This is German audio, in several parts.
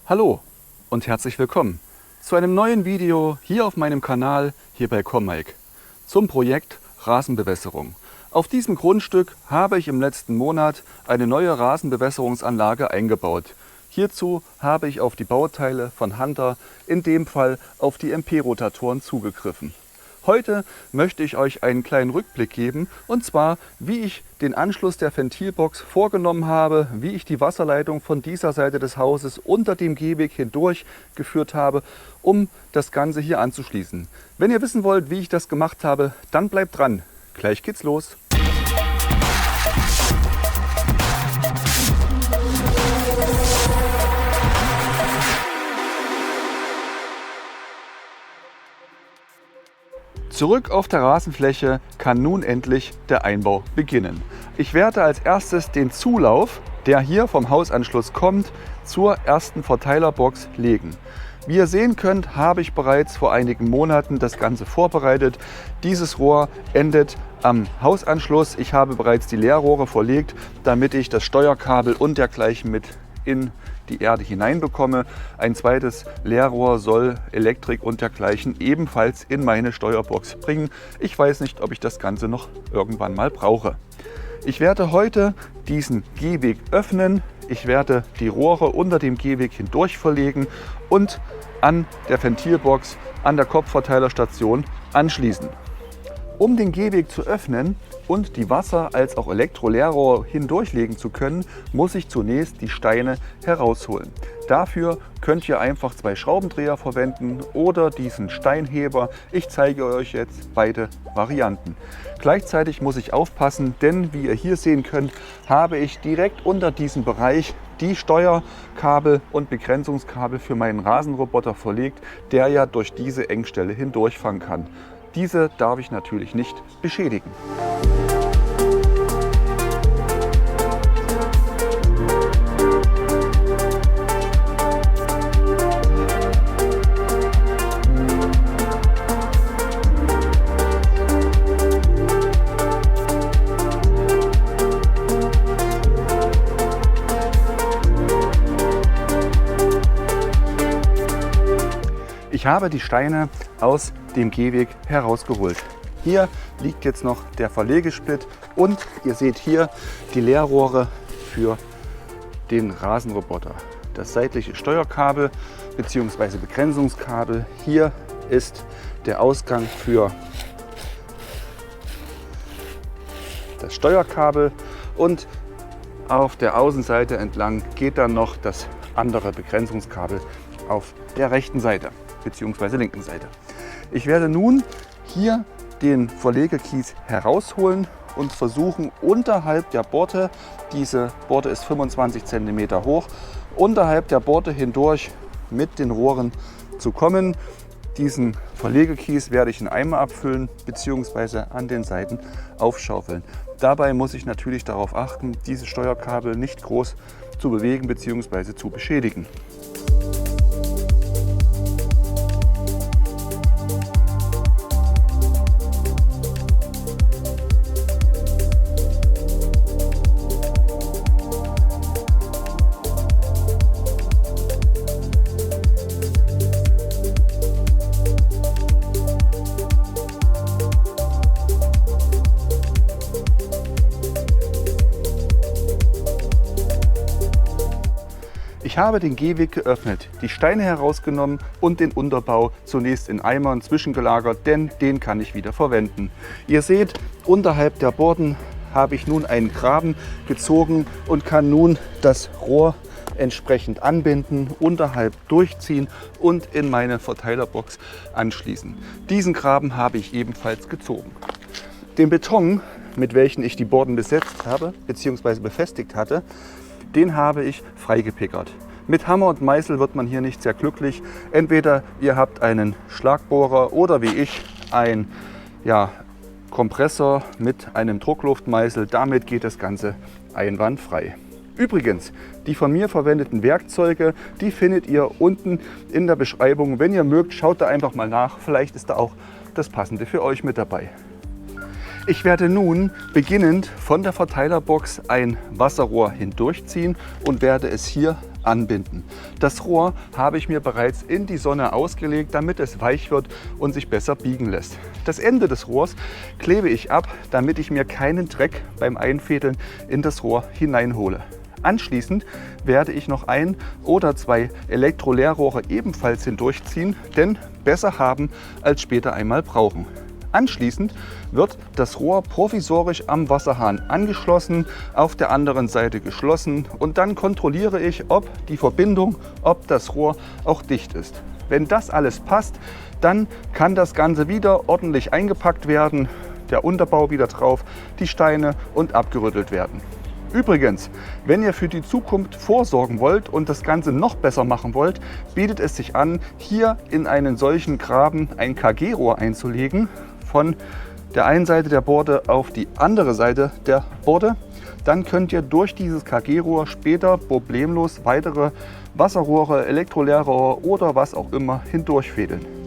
Hallo und herzlich willkommen zu einem neuen Video hier auf meinem Kanal, hier bei Commike, zum Projekt Rasenbewässerung. Auf diesem Grundstück habe ich im letzten Monat eine neue Rasenbewässerungsanlage eingebaut. Hierzu habe ich auf die Bauteile von Hunter, in dem Fall auf die MP-Rotatoren, zugegriffen. Heute möchte ich euch einen kleinen Rückblick geben, und zwar wie ich den Anschluss der Ventilbox vorgenommen habe, wie ich die Wasserleitung von dieser Seite des Hauses unter dem Gehweg hindurch geführt habe, um das Ganze hier anzuschließen. Wenn ihr wissen wollt, wie ich das gemacht habe, dann bleibt dran. Gleich geht's los. Zurück auf der Rasenfläche kann nun endlich der Einbau beginnen. Ich werde als erstes den Zulauf, der hier vom Hausanschluss kommt, zur ersten Verteilerbox legen. Wie ihr sehen könnt, habe ich bereits vor einigen Monaten das Ganze vorbereitet. Dieses Rohr endet am Hausanschluss. Ich habe bereits die Leerrohre verlegt, damit ich das Steuerkabel und dergleichen mit in die Erde hineinbekomme. Ein zweites Leerrohr soll Elektrik und dergleichen ebenfalls in meine Steuerbox bringen. Ich weiß nicht, ob ich das Ganze noch irgendwann mal brauche. Ich werde heute diesen Gehweg öffnen. Ich werde die Rohre unter dem Gehweg hindurch verlegen und an der Ventilbox an der Kopfverteilerstation anschließen. Um den Gehweg zu öffnen und die Wasser- als auch Elektroleerrohre hindurchlegen zu können, muss ich zunächst die Steine herausholen. Dafür könnt ihr einfach 2 Schraubendreher verwenden oder diesen Steinheber. Ich zeige euch jetzt beide Varianten. Gleichzeitig muss ich aufpassen, denn wie ihr hier sehen könnt, habe ich direkt unter diesem Bereich die Steuerkabel und Begrenzungskabel für meinen Rasenroboter verlegt, der ja durch diese Engstelle hindurchfahren kann. Diese darf ich natürlich nicht beschädigen. Ich habe die Steine aus dem Gehweg herausgeholt. Hier liegt jetzt noch der Verlegesplit und ihr seht hier die Leerrohre für den Rasenroboter. Das seitliche Steuerkabel bzw. Begrenzungskabel. Hier ist der Ausgang für das Steuerkabel und auf der Außenseite entlang geht dann noch das andere Begrenzungskabel auf der rechten Seite bzw. linken Seite. Ich werde nun hier den Verlegekies herausholen und versuchen, unterhalb der Borte, diese Borte ist 25 cm hoch, unterhalb der Borte hindurch mit den Rohren zu kommen. Diesen Verlegekies werde ich in Eimer abfüllen bzw. an den Seiten aufschaufeln. Dabei muss ich natürlich darauf achten, diese Steuerkabel nicht groß zu bewegen bzw. zu beschädigen. Ich habe den Gehweg geöffnet, die Steine herausgenommen und den Unterbau zunächst in Eimern zwischengelagert, denn den kann ich wieder verwenden. Ihr seht, unterhalb der Borden habe ich nun einen Graben gezogen und kann nun das Rohr entsprechend anbinden, unterhalb durchziehen und in meine Verteilerbox anschließen. Diesen Graben habe ich ebenfalls gezogen. Den Beton, mit welchem ich die Borden besetzt habe bzw. befestigt hatte, den habe ich freigepickert. Mit Hammer und Meißel wird man hier nicht sehr glücklich. Entweder ihr habt einen Schlagbohrer oder wie ich ein Kompressor mit einem Druckluftmeißel. Damit geht das Ganze einwandfrei. Übrigens, die von mir verwendeten Werkzeuge, die findet ihr unten in der Beschreibung. Wenn ihr mögt, schaut da einfach mal nach. Vielleicht ist da auch das Passende für euch mit dabei. Ich werde nun beginnend von der Verteilerbox ein Wasserrohr hindurchziehen und werde es hier anbinden. Das Rohr habe ich mir bereits in die Sonne ausgelegt, damit es weich wird und sich besser biegen lässt. Das Ende des Rohrs klebe ich ab, damit ich mir keinen Dreck beim Einfädeln in das Rohr hineinhole. Anschließend werde ich noch 1 oder 2 Elektroleerrohre ebenfalls hindurchziehen, denn besser haben als später einmal brauchen. Anschließend wird das Rohr provisorisch am Wasserhahn angeschlossen, auf der anderen Seite geschlossen und dann kontrolliere ich, ob die Verbindung, ob das Rohr auch dicht ist. Wenn das alles passt, dann kann das Ganze wieder ordentlich eingepackt werden, der Unterbau wieder drauf, die Steine und abgerüttelt werden. Übrigens, wenn ihr für die Zukunft vorsorgen wollt und das Ganze noch besser machen wollt, bietet es sich an, hier in einen solchen Graben ein KG-Rohr einzulegen, von der einen Seite der Borde auf die andere Seite der Borde. Dann könnt ihr durch dieses KG-Rohr später problemlos weitere Wasserrohre, Elektroleerrohre oder was auch immer hindurchfädeln.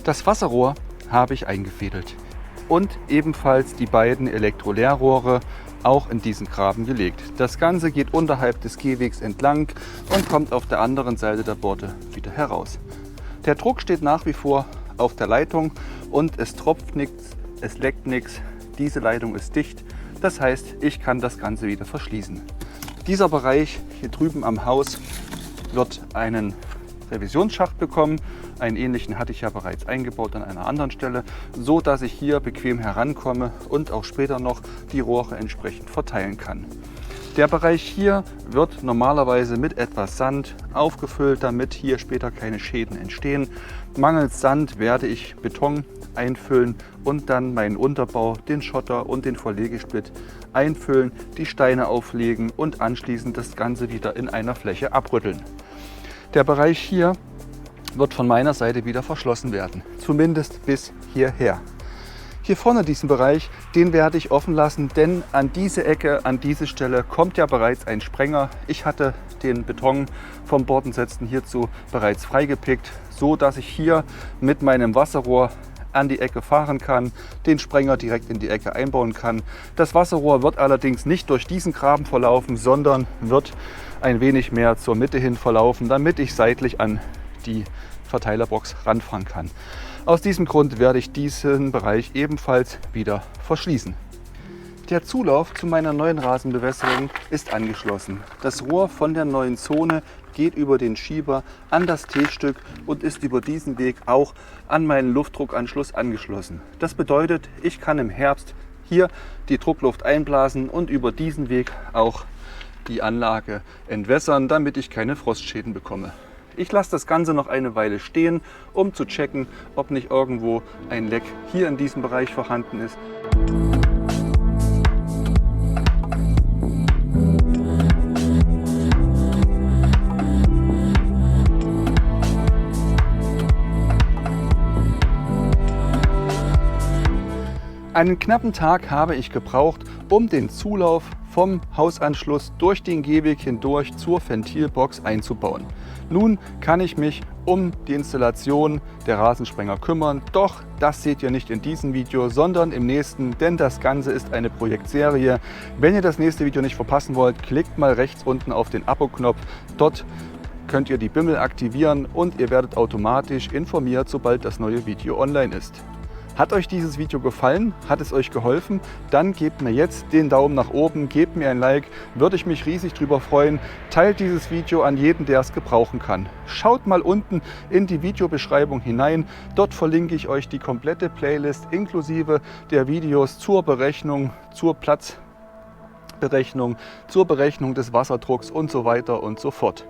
Das Wasserrohr habe ich eingefädelt und ebenfalls die beiden Elektroleerrohre auch in diesen Graben gelegt. Das Ganze geht unterhalb des Gehwegs entlang und kommt auf der anderen Seite der Borde wieder heraus. Der Druck steht nach wie vor auf der Leitung und es tropft nichts, es leckt nichts. Diese Leitung ist dicht, das heißt, ich kann das Ganze wieder verschließen. Dieser Bereich hier drüben am Haus wird einen Revisionsschacht bekommen. Einen ähnlichen hatte ich ja bereits eingebaut an einer anderen Stelle, so dass ich hier bequem herankomme und auch später noch die Rohre entsprechend verteilen kann. Der Bereich hier wird normalerweise mit etwas Sand aufgefüllt, damit hier später keine Schäden entstehen. Mangels Sand werde ich Beton einfüllen und dann meinen Unterbau, den Schotter und den Verlegesplit einfüllen, die Steine auflegen und anschließend das Ganze wieder in einer Fläche abrütteln. Der Bereich hier wird von meiner Seite wieder verschlossen werden, zumindest bis hierher. Hier vorne diesen Bereich, den werde ich offen lassen, denn an diese Ecke, an diese Stelle kommt ja bereits ein Sprenger. Ich hatte den Beton vom Bordensetzen hierzu bereits freigepickt, so dass ich hier mit meinem Wasserrohr an die Ecke fahren kann, den Sprenger direkt in die Ecke einbauen kann. Das Wasserrohr wird allerdings nicht durch diesen Graben verlaufen, sondern wird ein wenig mehr zur Mitte hin verlaufen, damit ich seitlich an die Verteilerbox ranfahren kann. Aus diesem Grund werde ich diesen Bereich ebenfalls wieder verschließen. Der Zulauf zu meiner neuen Rasenbewässerung ist angeschlossen. Das Rohr von der neuen Zone geht über den Schieber an das T-Stück und ist über diesen Weg auch an meinen Luftdruckanschluss angeschlossen. Das bedeutet, ich kann im Herbst hier die Druckluft einblasen und über diesen Weg auch die Anlage entwässern, damit ich keine Frostschäden bekomme. Ich lasse das Ganze noch eine Weile stehen, um zu checken, ob nicht irgendwo ein Leck hier in diesem Bereich vorhanden ist. Einen knappen Tag habe ich gebraucht, um den Zulauf vom Hausanschluss durch den Gehweg hindurch zur Ventilbox einzubauen. Nun kann ich mich um die Installation der Rasensprenger kümmern, doch das seht ihr nicht in diesem Video, sondern im nächsten, denn das Ganze ist eine Projektserie. Wenn ihr das nächste Video nicht verpassen wollt, klickt mal rechts unten auf den Abo-Knopf. Dort könnt ihr die Bimmel aktivieren und ihr werdet automatisch informiert, sobald das neue Video online ist. Hat euch dieses Video gefallen? Hat es euch geholfen? Dann gebt mir jetzt den Daumen nach oben, gebt mir ein Like, würde ich mich riesig drüber freuen. Teilt dieses Video an jeden, der es gebrauchen kann. Schaut mal unten in die Videobeschreibung hinein. Dort verlinke ich euch die komplette Playlist inklusive der Videos zur Berechnung, zur Platzberechnung, zur Berechnung des Wasserdrucks und so weiter und so fort.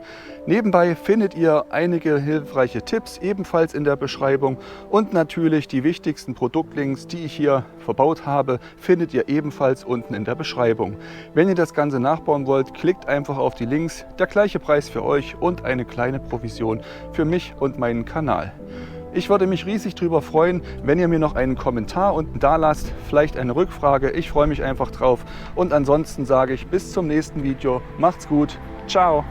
Nebenbei findet ihr einige hilfreiche Tipps ebenfalls in der Beschreibung und natürlich die wichtigsten Produktlinks, die ich hier verbaut habe, findet ihr ebenfalls unten in der Beschreibung. Wenn ihr das Ganze nachbauen wollt, klickt einfach auf die Links. Der gleiche Preis für euch und eine kleine Provision für mich und meinen Kanal. Ich würde mich riesig darüber freuen, wenn ihr mir noch einen Kommentar unten da lasst, vielleicht eine Rückfrage. Ich freue mich einfach drauf. Und ansonsten sage ich bis zum nächsten Video. Macht's gut. Ciao.